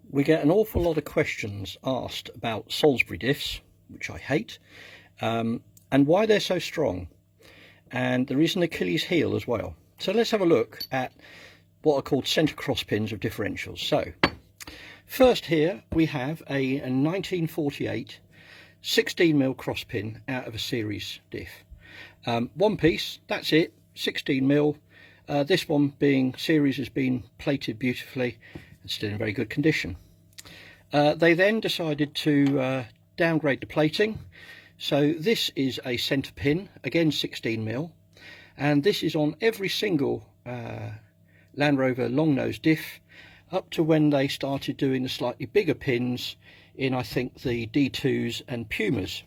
We get an awful lot of questions asked about Salisbury diffs, which I hate, and why they're so strong. And there is an Achilles heel as well. So let's have a look at what are called centre cross pins of differentials. So first here we have a 1948 16mm cross pin out of a series diff. One piece, that's it, 16mm. This one being series has been plated beautifully. It's still in very good condition. They then decided to downgrade the plating. So this is a centre pin, again 16mm, and this is on every single Land Rover long nose diff up to when they started doing the slightly bigger pins in, I think, the D2s and Pumas.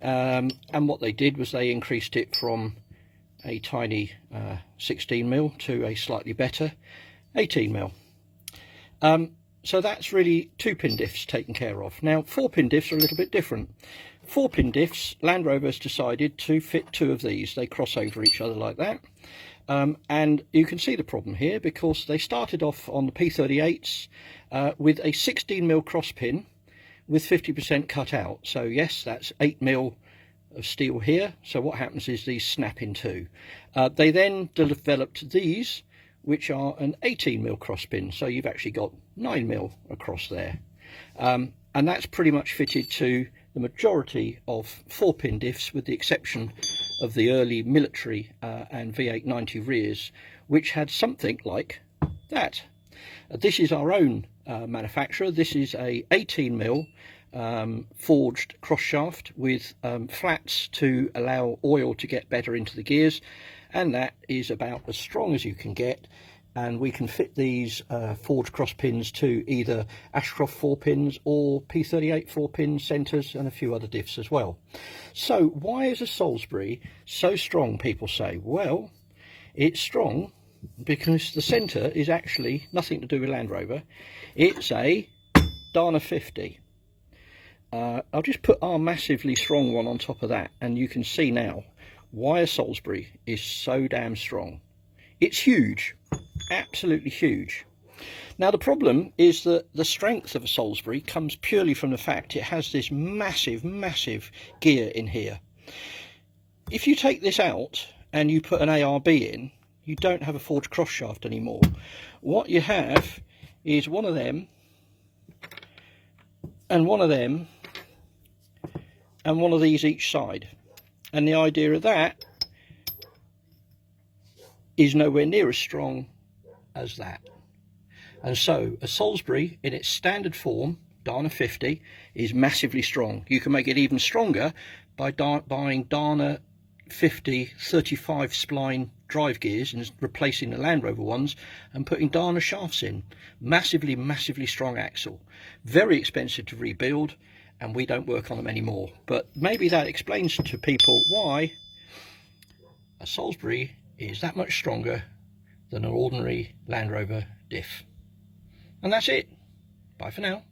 And what they did was they increased it from a tiny 16mm to a slightly better 18mm. So that's really 2-pin diffs taken care of. Now 4-pin diffs are a little bit different. 4-pin diffs, Land Rover's decided to fit 2 of these. They cross over each other like that. And you can see the problem here because they started off on the P38s with a 16mm cross pin with 50% cut out. So yes, that's 8mm of steel here. So what happens is these snap in two. They then developed these, which are an 18mm cross pin. So you've actually got 9mm across there. And that's pretty much fitted to the majority of 4-pin diffs, with the exception of the early military and V890 rears, which had something like that. This is our own manufacturer. This is a 18mm forged cross shaft with flats to allow oil to get better into the gears, and that is about as strong as you can get. And we can fit these forged cross pins to either Ashcroft 4-pins or P38 4-pin centres and a few other diffs as well. So why is a Salisbury so strong, people say? Well, it's strong because the centre is actually nothing to do with Land Rover. It's a Dana 50. I'll just put our massively strong one on top of that, and you can see now why a Salisbury is so damn strong. It's huge. Absolutely huge. Now the problem is that the strength of a Salisbury comes purely from the fact it has this massive gear in here. If you take this out and you put an ARB in, you don't have a forged cross shaft anymore. What you have is one of them and one of them and one of these each side, and the idea of that is nowhere near as strong as that. And so a Salisbury in its standard form, Dana 50, is massively strong. You can make it even stronger by buying Dana 50 35 spline drive gears and replacing the Land Rover ones and putting Dana shafts in. Massively strong axle. Very expensive to rebuild, and we don't work on them anymore. But maybe that explains to people why a Salisbury is that much stronger than an ordinary Land Rover diff. And that's it. Bye for now.